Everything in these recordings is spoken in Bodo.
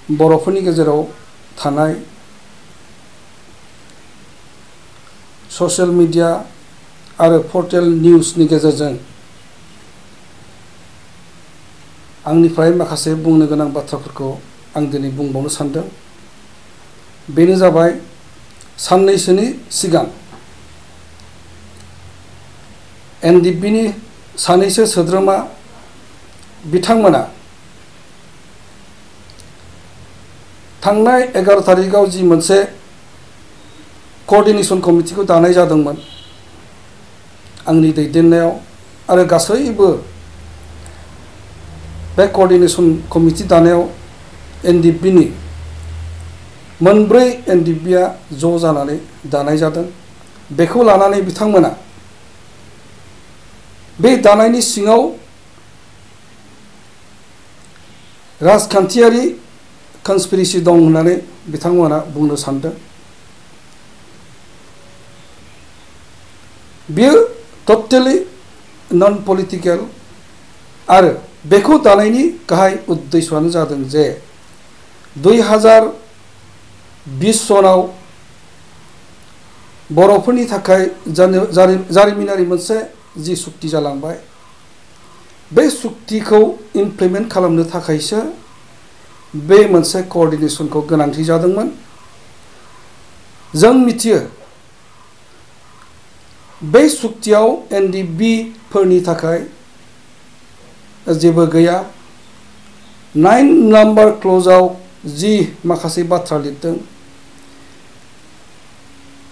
बर'फोरनि गेजेराव थानाय ससियेल मिडिया आरो पर्टेल निउसनि गेजेरजों आंनिफ्राय माखासे बुंनो गोनां बाथ्राफोरखौ आं दिनै बुंबावनो सानदों। बेनो जाबाय साननैसोनि सिगां एनडिएफबिनि सानैसो सोद्रोमा बिथांमोना थांनाय 11 थारिखआव जि मोनसे कोअर्डिनेशन कमिटिखौ दानाय जादोंमोन आंनि दैदेननायाव आरो गासैबो बे कोअर्डिनेशन कमिटि दानायाव एनडिएफबिनि मोनब्रै एनडिएफबिआ ज' जानानै दानाय जादों। बेखौ लानानै बिथांमोना बे दानायनि सिङाव राजखान्थियारि कनस्पिरेसि दं होननानै बिथांमोना बुंनो सानदों। बेयो टटेलि नन पलिटिकेल आरो बेखौ दानायनि गाहाय उद्देश्यआनो जादों जे 2020 सनाव बर'फोरनि थाखाय जारिमिनारि मोनसे जि सुक्ति जालांबाय बे सुक्तिखौ इमप्लिमेन्ट खालामनो थाखायसो बे मोनसे कोअर्डिनेशनखौ गोनांथि जादोंमोन। जों मिथियो बे सुक्तियाव एनडिएफबि फोरनि थाखाय जेबो गैया। 9 नम्बर क्ल'जआव जि माखासे बाथ्रा लिरदों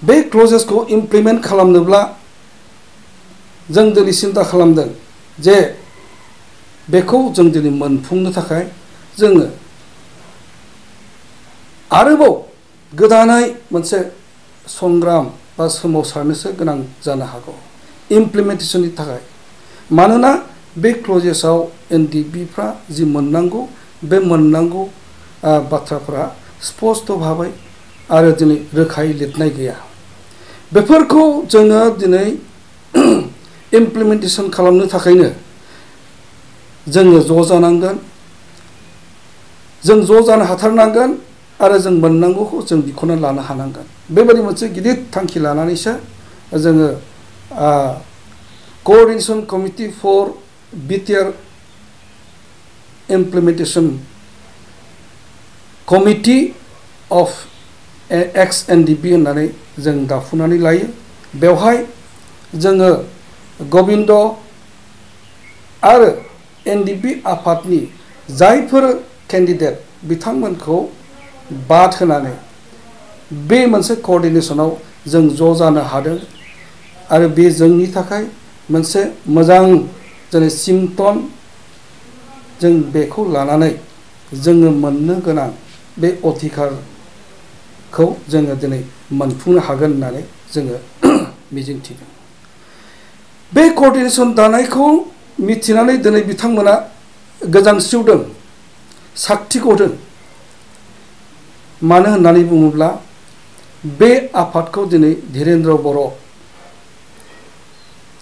बे क्ल'जेसखौ इमप्लिमेन्ट खालामनोब्ला जों दिनै सिन्था खालामदों जे बेखौ जों दिनै मोनफुंनो थाखाय जोङो आरोबाव गोदानै मोनसे संग्राम बा सोमावसारनोसो गोनां जानो हागौ इमप्लिमेन्टेशननि थाखाय। मानोना बे क्ल'जेसआव एनडिएफबिफ्रा जि मोननांगौ बे मोननांगौ बाथ्राफोरा स्पष्ट भाबै आरो दिनै रोखायै लिरनाय गैया। बेफोरखौ जोङो दिनै इमप्लिमेन्टेशन खालामनो थाखायनो जोङो ज' जानांगोन। जों ज' जानो हाथारनांगोन आरो जों मोननांगौखौ जों बिख'ना लानो हानांगोन। बेबायदि मोनसे गिदिर थांखि लानानैसो जोङो coordination committee for BTR implementation committee of ex NDFB होननानै जों दाफुंनानै लायो। बेवहाय जोङो गबिन्द आरो एनडिएफबि आफादनि जायफोर केन्डिडेट बिथांमोनखौ बाद होनानै बे मोनसे कोअर्डिनेशनाव जों ज' जानो हादों आरो बे जोंनि थाखाय मोनसे मोजां जेरै सिम्पटम जों बेखौ लानानै जोङो मोननो गोनां बे अधिकारखौ जोङो दिनै मोनफुंनो हागोन होननानै जोङो मिजिंथिदों। बे कोअर्डिनेशन दानायखौ मिथिनानै दिनै बिथांमोना गोजांस्रिवदों साक्ति गदों। मानो होननानै बुङोब्ला बे आफादखौ दिनै धीरेन्द्र बर'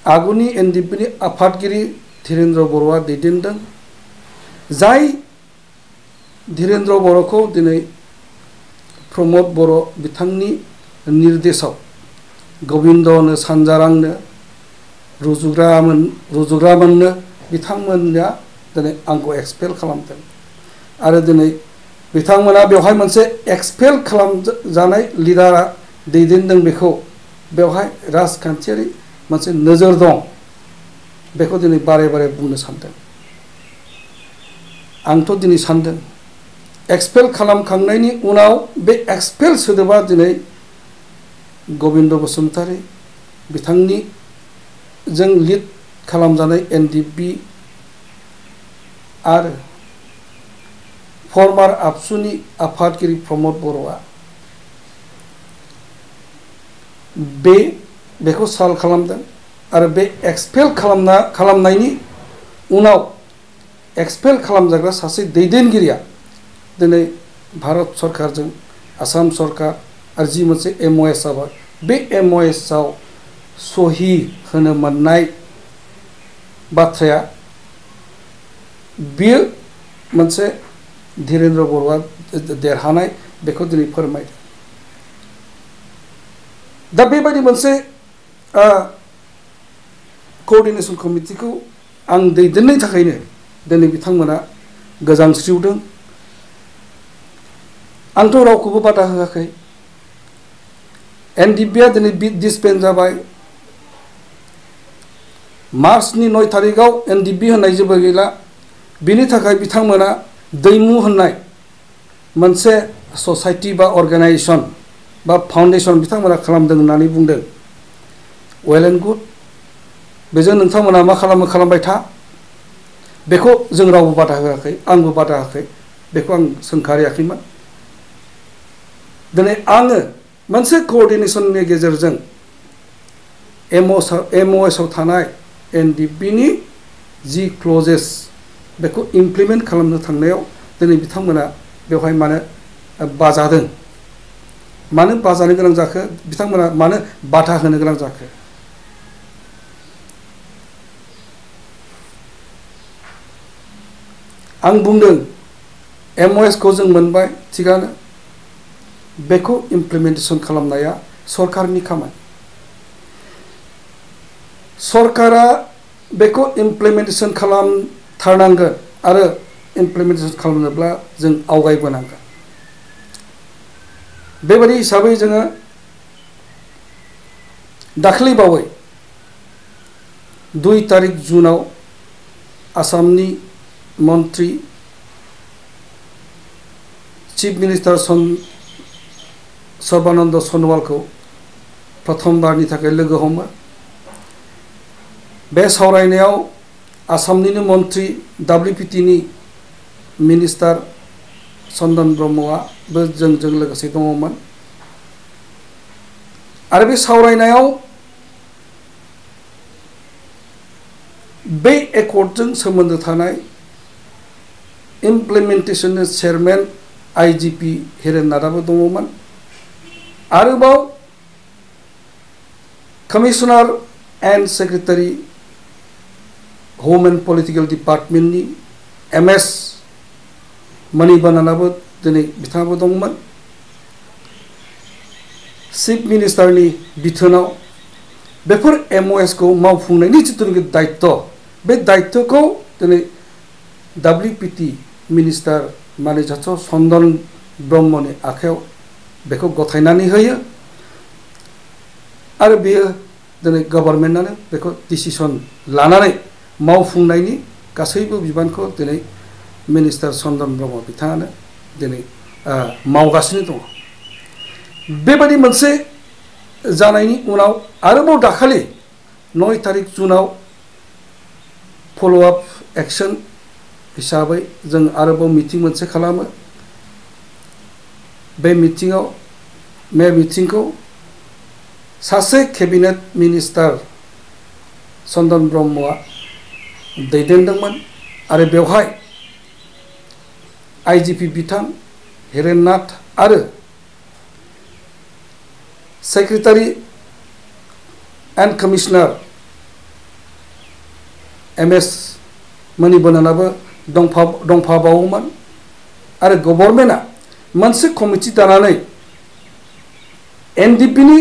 आगुनि एनडिएफबिनि आफादगिरि धीरेन्द्र बर'आ दैदेनदों। जाय धीरेन्द्र बर'खौ दिनै प्रमद बर' बिथांनि निर्देशआव गबिन्दनो सानजारांनो रुजुग्रामोननो बिथांमोना दिनै आंखौ एक्सपेल खालामदों आरो दिनै बिथांमोना बेवहाय मोनसे एक्सपेल खालामजानाय लिडारा दैदेनदों। बेखौ बेवहाय राजखान्थियारि मोनसे नोजोर दं। बेखौ दिनै बारे बारे बुंनो सानदों। आंथ' दिनै सानदों एक्सपेल खालामखांनायनि उनाव बे एक्सपेल सोदोबा दिनै गबिन्द बसुमतारी बिथांनि जों लिड खालामजानाय एनडिएफबि आरो फर्मार आबसुनि आफादगिरि प्रमद बर'आ बेखौ साल खालामदों आरो बे एक्सपेल खालामनायनि उनाव एक्सपेल खालामजाग्रा सासे दैदेनगिरिया दिनै भारत सरकारजों आसाम सरकार आरो जि मोनसे एमअएस जाबाय बे एमअएसआव सहि होनो मोननाय बाथ्राया बेयो मोनसे धीरेन्द्र बर'आ देरहानाय बेखौ दिनै फोरमायदों। दा बेबायदि मोनसे कोअर्डिनेशन कमिटिखौ आं दैदेननायनि थाखायनो दिनै बिथांमोना गोजांस्रिउदों। आंथ' रावखौबो बादा होआखै। एनडिपिआ दिनै डिसबेन्ड जाबाय। मार्चनि 9 थारिखआव एनडिपि होननाय जेबो गैला। बिनि थाखाय बिथांमोना दैमु होननाय मोनसे ससाइटि बा अर्गानाइजेसन बा फाउन्डेसन बिथांमोना खालामदों होननानै बुंदों। Well and good. बेजों नोंथांमोना मा खालामो खालामबाय था। बेखौ जों रावबो बादा होआखै, आंबो बादा होआखै, बेखौ आं सोंखारियाखैमोन। दिनै आङो मोनसे कोअर्डिनेशननि गेजेरजों एमअएसआव थानाय एनडिपिनि जि क्लजेस बेखौ इमप्लिमेन्ट खालामनो थांनायाव दिनै बिथांमोना बेवहाय मानो बाजादों, मानो बाजानो गोनां जाखो, बिथांमोना मानो बाधा होनो गोनां जाखो? आं बुंदों एमअएसखौ जों मोनबाय थिगानो, बेखौ इमप्लिमेन्टेसन खालामनाया सरकारनि खामानि। सरकारा बेखौ इमप्लिमेन्टेसन खालामथारनांगोन आरो इमप्लिमेन्टेसन खालामनोब्ला जों आवगायबोनांगोन। बेबायदि हिसाबै जोङो दाख्लैबावै 2 तारिख जुनाव आसामनि मन्त्रि चिफ मिनिस्टार सर्बानन्द सन'वालखौ प्रथमबारनि थाखाय लोगो हमो। बे सावरायनायाव आसामनिनो मन्त्रि WPTनि मिनिस्टार चन्दन ब्रह्मआबो जोंजों लोगोसे दङमोन। आरो बे सावरायनायाव बे एकर्डजों सोमोन्दो थानाय इमप्लिमेन्टेसननि चेयारमेन IGP हिरेन नाथआबो दङमोन। आरोबाव commissioner and secretary home and political डिपार्टमेन्टनि MS मणिबन्ननाबो दिनै बिथाङाबो दंमोन। चिफ मिनिस्टारनि बिथोनाव बेफोर MOSखौ मावफुंनायनि जिथुनाखि दायित्व, बे दायित्वखौ दिनै WPT मिनिस्टार मानिजाथ चन्दन ब्रह्मनि आखायाव बेखौ गथायनानै होयो। आरो बेयो दिनै गभर्नमेन्टआनो बेखौ डिसिसन लानानै मावफुंनायनि गासैबो बिबानखौ दिनै मिनिस्टार चन्दन ब्रह्म बिथाङानो दिनै मावगासिनो दङ। बेबायदि मोनसे जानायनि उनाव आरोबाव दाखालि 9 तारिख जुनाव फल'आप एक्सन हिसाबै जों आरोबाव मिटिं मोनसे खालामो। बे मिटिंखौ सासे केबिनेट मिनिस्टार चन्दन ब्रह्मआ दैदेनदोंमोन। आरो बेवहाय IGP बिथां हिरेन नाथ आरो सेक्रेटारि एन्ड कमिशनार MS मणिबन्ननाबो दंफाबावोमोन। आरो गभर्नमेन्टआ मोनसे कमिटि दानानै NDPनि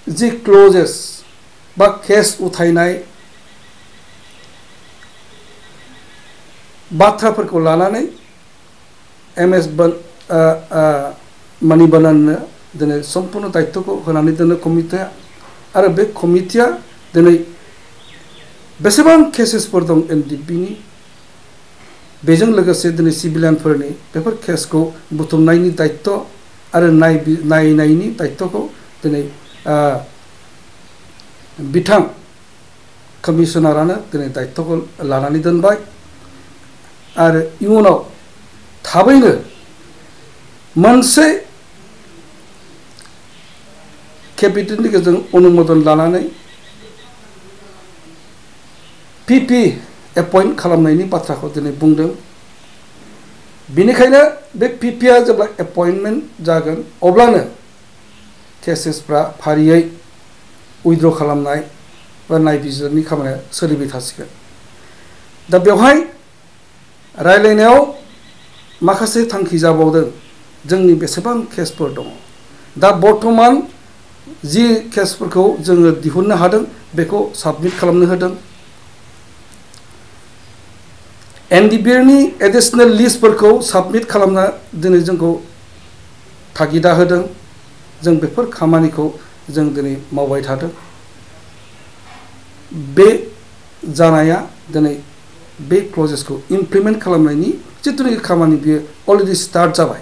जि क्लजेस बा केस उथायनाय बाथ्राफोरखौ लानानै MS मणिबन्नननो दिनै सम्पूर्ण दायित्वखौ होनानै दोनो कमिटिया। आरो बे कमिटिया दिनै बेसेबां केसेसफोर दं NDPनि, बेजों लोगोसे दिनै सिभिलियानफोरनि बेफोर केसखौ बुथुमनायनि दायित्व आरो नायनायनि दायित्वखौ दिनै बिथां कमिशनारानो दिनै दायित्वखौ लानानै दोनबाय। आरो इयुनाव थाबैनो मोनसे केबिनेटनि गेजेरजों अनुमोदन लानानै PP एपइन्ट खालामनायनि बाथ्राखौ दिनै बुंदों। बेनिखायनो बे PPआ जेब्ला एपइन्टमेन्ट जागोन अब्लानो केसेसफ्रा फारियै उइथड्र खालामनाय बा नायबिजिरनि खामानिया सोलिबाय थासिगोन। दा बेवहाय रायलायनायाव माखासे थांखि जाबावदों। जोंनि बेसेबां केसफोर दङ दा बर्तमान जि केसफोरखौ जोङो दिहुननो हादों बेखौ साबमिट खालामनो होदों एनडिबिनि एडिशनेल लिस्टफोरखौ साबमिट खालामना दिनै जोंखौ थागिदा होदों जों बेफोर खामानिखौ जों दिनै मावबाय थादों बे जानाया दिनै बे क्लजेसखौ इमप्लिमेन्ट खालामनायनि जिथुनिखि खामानि बियो अलरेडि स्टार्ट जाबाय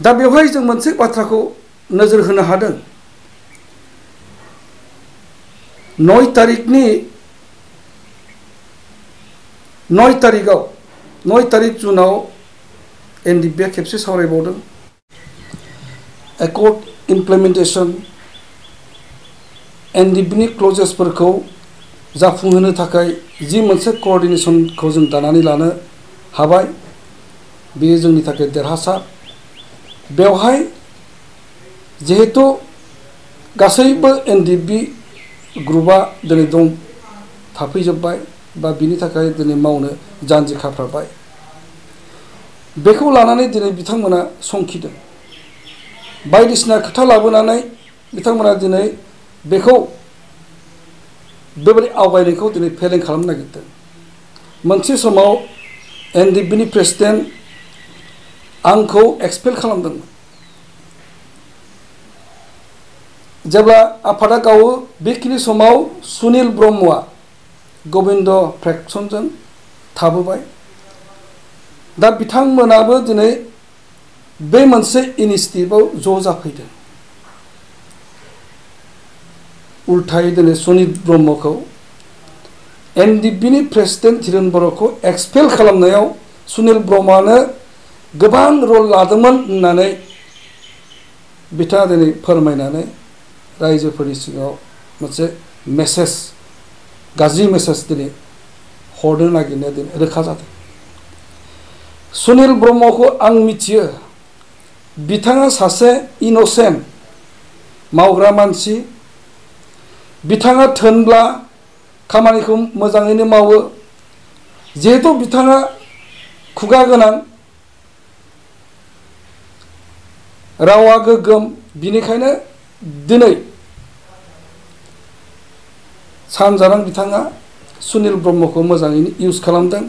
दा बेवहाय जों मोनसे बाथ्राखौ नोजोर होनो हादों 9 तारिख जुनाव एनडिबिआ खेबसे सावरायबावदों एकर्ड इमप्लिमेन्टेसन एनडिबिनि क्लजेसफोरखौ जाफुंहोनो थाखाय जि मोनसे कोअर्डिनेसनखौ जों दानानै लानो हाबाय बेयो जोंनि थाखाय देरहासार बेवहाय जिहेतु गासैबो एनडिबि ग्रुपआ दिनै दं थाफैजोब्बाय बा बिनि थाखाय दिनै मावनो जानजि खाफ्राबाय बेखौ लानानै दिनै बिथांमोना संखिदों बायदिसिना खोथा लाबोनानै बिथांमोना दिनै बेखौ बेबायदि आवगायनायखौ दिनै फेलें खालामनो नागिरदों मोनसे समाव एनडिबिनि प्रेसिडेन्ट आंखौ एक्सपेल खालामदोंमोन जेब्ला आफादा गावो बेखिनि समाव सुनिल ब्रह्मआ गबिन्द फ्रेक्सनजों थाबोबाय दा बिथांमोनाबो दिनै बे मोनसे इनिशिएटिभआव ज' जाफैदों उल्थायै दिनै सुनिल ब्रह्मखौ एनडिबिनि प्रेसिडेन्ट धीरेन बर'खौ एक्सपेल खालामनायाव सुनिल ब्रह्मआनो गोबां रल लादोंमोन होननानै बिथाङा दिनै फोरमायनानै रायजोफोरनि सिगाङाव मोनसे मेसेज गाज्रि मेसेज दिनै हरनो नागिरनाया दिनै रोखा जादों सुनिल ब्रह्मखौ आं मिथियो बिथाङा सासे इनोसेन्ट मावग्रा मानसि बिथाङा थोनब्ला खामानिखौ मोजाङैनो मावो जिहेतु बिथाङा खुगा गोनां रावा गोग्गोम बिनिखायनो दिनै सानजारां बिथाङा सुनिल ब्रह्मखौ मोजाङैनो इउज खालामदों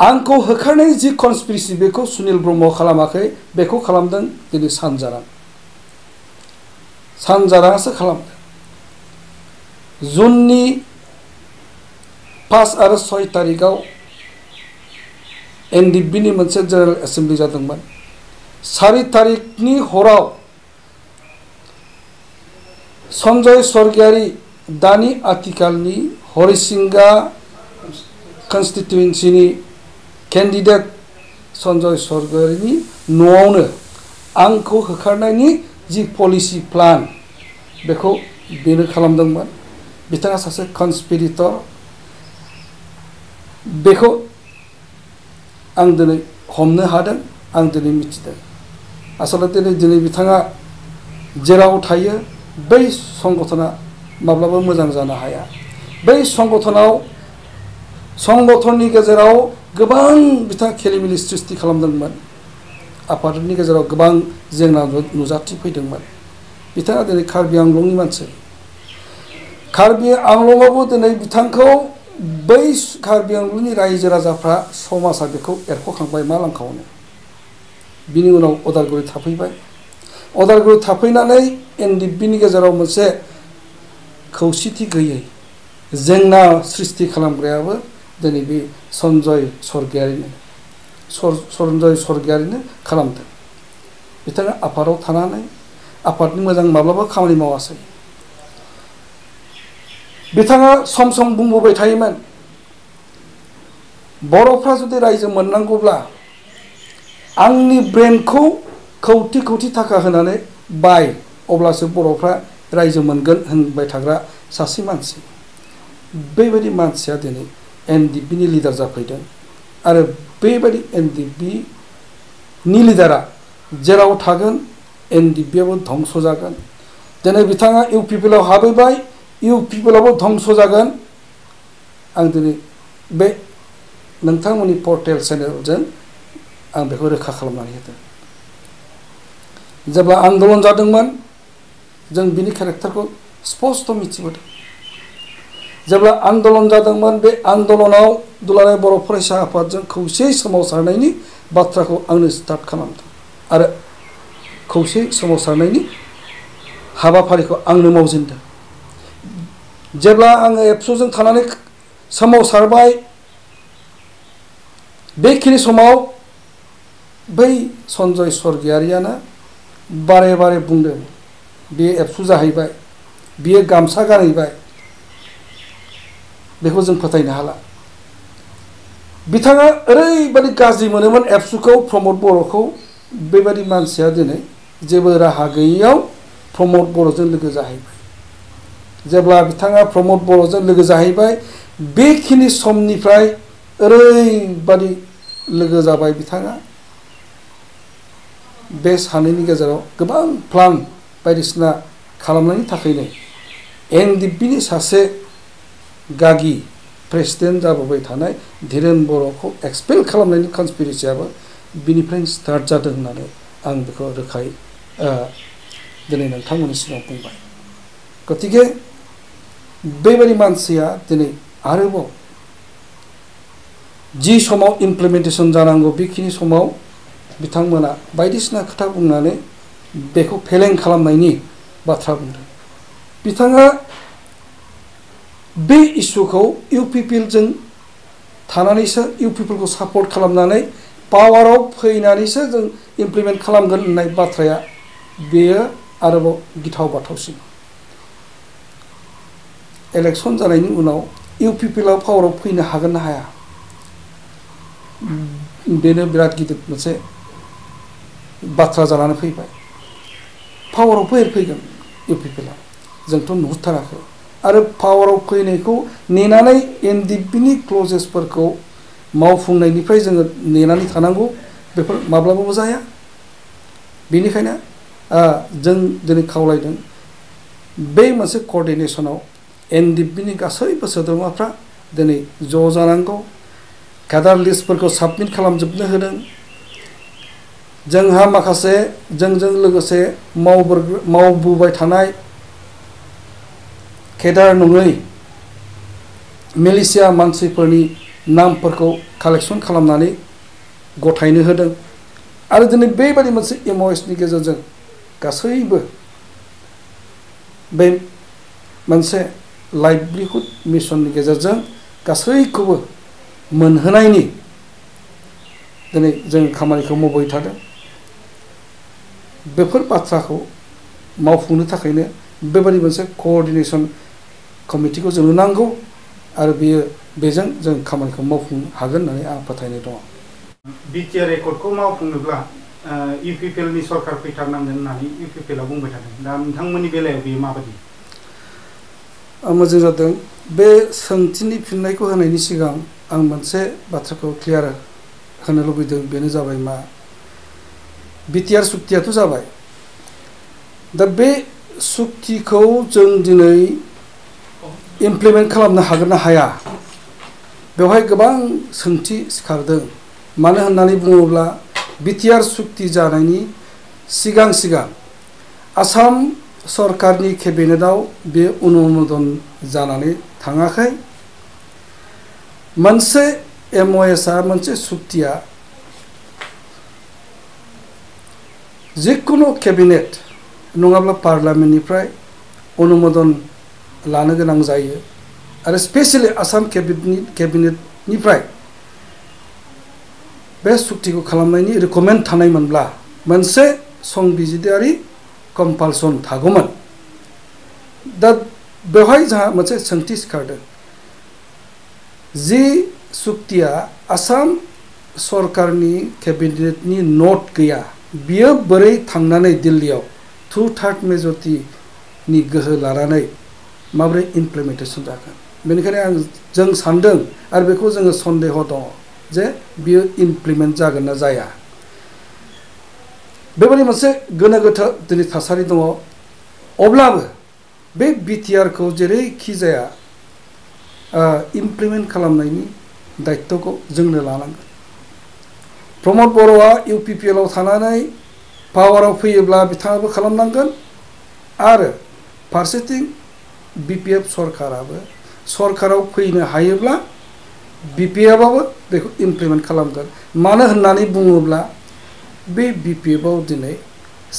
आंखौ होखारनाय जि कनस्पिरेसि बेखौ सुनिल ब्रह्म खालामाखै बेखौ खालामदों दिनै सानजाराङासो खालामदों जुननि 5 आरो 6 तारिखआव एनडिबिनि मोनसे जेनेरेल एसेम्बलि जादोंमोन 4 तारिखनि हराव सन्जय स्वर्गियारि दानि आथिखालनि हरिसिंगा कन्स्टिटुयेन्सिनि केन्डिडेट सन्जय स्वर्गियारिनि न'आवनो आंखौ होखारनायनि जि पलिसि प्लान बेखौ बेनो खालामदोंमोन बिथाङा सासे कनस्पिरेटर बेखौ आं दिनै हमनो हादों आं दिनै मिथिदों आसलते दिनै बिथाङा जेराव थायो बै संगठना माब्लाबा मोजां जानो हाया बै संगठननि गेजेराव गोबां बिथाङा खेलिमेलि सृष्टि खालामदोंमोन आफादनि गेजेराव गोबां जेंना नुजाथिफैदोंमोन बिथाङा दिनै कार्बि आंलंनि मानसि कार्बि आंलंआवबो दिनै बिथांखौ बै कार्बि आंलंनि रायजो राजाफ्रा समाजा बेखौ एरख'खांबाय मा लांखावनो बिनि उनाव अदालगुरि थाफैबाय अदालगुरि थाफैनानै एनडिबिनि गेजेराव मोनसे खौसेथि गैयै जेंना सृष्टि खालामग्रायाबो दिनै बे सन्जय स्वर्गियारिनो खालामदों बिथाङा आफादाव थानानै आफादनि मोजां माब्लाबा खामानि मावासै बिथाङा सम सम बुंबोबाय थायोमोन बर'फ्रा जुदि रायजो मोननांगौब्ला आंनि ब्रेनखौ खौथि खौथि थाखा होनानै बाय अब्लासो बर'फ्रा रायजो मोनगोन होनबाय थाग्रा सासे मानसि बेबायदि मानसिया दिनै एनडिबिनि लिडार जाफैदों आरो बेबायदि एनडिबिनि लिडारा जेराव थागोन एनडिबिआबो धंस जागोन दिनै बिथाङा इउ पि पि एल आव हाबहैबाय इउ पि पि एल आवबो धंस जागोन आं दिनै बे नोंथांमोननि पर्टेल चेनेलजों आं बेखौ रोखा खालामनानै होदों। जेब्ला आन्दलन जादोंमोन जों बिनि केरेक्टारखौ स्पस्ट' मिथिबोदों। जेब्ला आन्दलन जादोंमोन बे आन्दलनाव दुलाराय बर' फरायसा आफादजों खौसेयै सोमावसारनायनि बाथ्राखौ आंनो स्टार्ट खालामदों आरो खौसेयै सोमावसारनायनि हाबाफारिखौ आंनो मावजेनदों। जेब्ला आङो एबसुजों थानानै सोमावसारबाय बेखिनि समाव बै सन्जय स्वरगियारियानो बारे बारे बुंदों बेयो एबसु जाहैबाय, बियो गामसा गानहैबाय, बेखौ जों फोथायनो हाला। बिथाङा ओरैबायदि गाज्रि मोनोमोन एबसुखौ, प्रमद बर'खौ। बेबायदि मानसिया दिनै जेबो राहा गैयैयाव प्रमद बर'जों लोगो जाहैबाय। जेब्ला बिथाङा प्रमद बर'जों लोगो जाहैबाय बेखिनि समनिफ्राय ओरैबादि लोगो जाबाय बिथाङा। बे सानैनि गेजेराव गोबां प्लान बायदिसिना खालामनायनि थाखायनो एनडिएफबिनि सासे गागि प्रेसिडेन्ट जाबोबाय थानाय धीरेन बर'खौ एक्सपेल खालामनायनि कनस्पिरेसियाबो बिनिफ्रायनो स्टार्ट जादों होननानै आं बेखौ रोखायै दिनै नोंथांमोननि सिगाङाव बुंबाय। गतिके बेबायदि मानसिया दिनै आरोबाव जि समाव इमप्लिमेन्टेसन जानांगौ बेखिनि समाव बिथांमोना बायदिसिना खोथा बुंनानै बेखौ फेलें खालामनायनि बाथ्रा बुंदों। बिथाङा बे इसुखौ इउपिपिएलजों थानानैसो इउपिपिएलखौ सापर्ट खालामनानै पावाराव फैनानैसो जों इमप्लिमेन्ट खालामगोन होननाय बाथ्राया बेयो आरोबाव गिथाव बाथावसिन। इलेक्सन जानायनि उनाव इउपिपिएलआव पावाराव फैनो हागोन ना हाया बेनो बिराद गिदिर मोनसे बाथ्रा जानानै फैबाय। पावाराव फैगोन इउपिपिएलआ, जोंथ' नुहुरथाराखै। आरो पावाराव फैनायखौ नेनानै एनडिएफबिनि क्लजेसफोरखौ मावफुंनायनिफ्राय जोङो नेनानै थानांगौ, बेफोर माब्लाबाबो जाया। बेनिखायनो जों दिनै खावलायदों बे मोनसे कअर्डिनेसनाव एनडिएफबिनि गासैबो सोद्रोमाफ्रा दिनै ज' जानांगौ। केडार लिस्टफोरखौ साबमिट खालामजोबनो होदों। जोंहा माखासे जोंजों लोगोसे मावबोबाय थानाय केडार नङै मिलिशिया मानसिफोरनि नामफोरखौ कालेक्सन खालामनानै गथायनो होदों। आरो दिनै बेबायदि मोनसे एमअएसनि गेजेरजों गासैबो बे मोनसे लाइभलिहुड मिशननि गेजेरजों गासैखौबो मोनहोनायनि दिनै जों खामानिखौ मावबाय थादों। बेफोर बाथ्राखौ मावफुंनो थाखायनो बेबायदि मोनसे कअर्डिनेसन कमिटिखौ जोंनो नांगौ आरो बेजों जों खामानिखौ मावफुंनो हागोन होननानै आं फोथायनाय दङ। बिटिआर एकर्डखौ मावफुंनोब्ला इउपिपिएलनि सरकार फैथारनांगोन होननानै इउपिपिएलआ बुंबाय थादों। दा नोंथांमोननि बेलायाव बेयो माबायदि? मोजां जादों। बे सोंथिनि फिननायखौ होनायनि सिगां आं मोनसे बाथ्राखौ क्लियार होनो लुबैदों। बेनो जाबाय मा, बिटिआर सुक्तियाथ' जाबाय। दा बे सुक्तिखौ जों दिनै इमप्लिमेन्ट खालामनो हागोन ना हाया, बेवहाय गोबां सोंथि सिखारदों। मानो होननानै बुङोब्ला बिटिआर सुक्ति जानायनि सिगां आसाम सरकारनि केबिनेटआव बे अनुमोदन जानानै थाङाखै। मोनसे एमअएसआ मोनसे सुक्तिया जिखुनु केबिनेट नङाब्ला पार्लियामेन्टनिफ्राय अनुमोदन लानो गोनां जायो। आरो स्पेसियेलि आसाम केबिनेटनिफ्राय बे सुक्तिखौ खालामनायनि रिकमेन्ड थानायमोनब्ला मोनसे संबिजिदारि कम्पालसन थागौमोन। दा बेवहाय जोंहा मोनसे सोंथि सिखारदों। जि सुक्तिया आसाम सरकारनि केबिनेटनि नट गैया, बियो बोरै थांनानै दिल्लीयाव 2/3 मेजरिटिनि गोहो लानानै माबोरै इमप्लिमेन्टेसन जागोन? बेनिखायनो जों सानदों आरो बेखौ जोङो सन्देह दङ जे बियो इमप्लिमेन्ट जागोन ना जाया। बेबायदि मोनसे गोनो गोथो दिनै थासारि दङ। अब्लाबो बे बिटिआरखौ जेरैखि जाया इमप्लिमेन्ट खालामनायनि दायित्वखौ जोंनो लानांगोन। प्रमद बर'आ UPPL आव थानानै पावाराव फैयोब्ला बिथाङाबो खालामनांगोन आरो फारसेथिं BPF सरकाराबो सरकाराव फैनो हायोब्ला BPF आबो बेखौ इमप्लिमेन्ट खालामगोन मानो होननानै बुङोब्ला बे BPF आव दिनै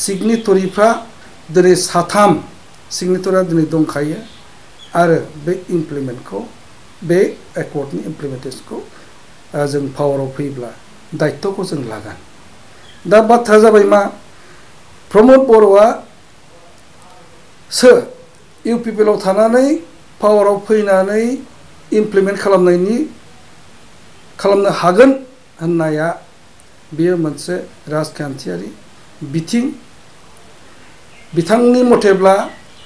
सिगनेटरिफ्रा दिनै 3 सिगनेटरा दिनै दंखायो आरो बे इमप्लिमेन्टखौ बे एकर्डनि इमप्लिमेन्टेशनखौ जों पावाराव फैब्ला दायित्वखौ जों लागोन दा बाथ्रा जाबाय मा प्रमद बर'आ सो UPPL आव थानानै पावाराव फैनानै इमप्लिमेन्ट खालामनो हागोन होननाया बेयो मोनसे राजखान्थियारि बिथिं बिथांनि मथेब्ला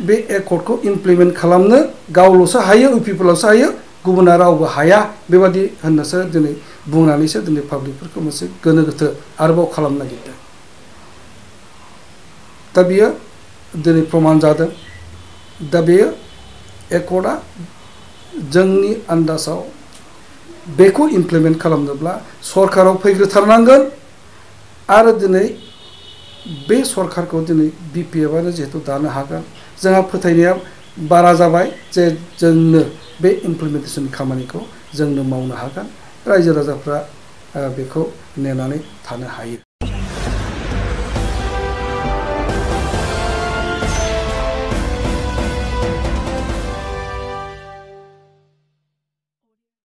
बे एकर्डखौ इमप्लिमेन्ट खालामनो गावल'सो हायो UPPL आवसो हायो गुबुना रावबो हाया बेबादि होननासो दिनै बुंनानैसो दिनै पाब्लिकफोरखौ मोनसे गोनो गोथो आरोबाव खालामनो नागिरदों दा बियो दिनै प्रमान जादों दा बेयो एकर्डआ जोंनि आन्दाजाव बेखौ इमप्लिमेन्ट खालामनोब्ला सरकाराव फैग्रोथारनांगोन आरो दिनै बे सरकारखौ दिनै BPF आनो जिहेतु दानो हागोन जोंहा फोथायनाया बारा जाबाय जे जोंनो बे इमप्लिमेन्टेशन खामानिखौ जोंनो मावनो हागोन रायजो राजाफ्रा बेखौ नेनानै थानो हायो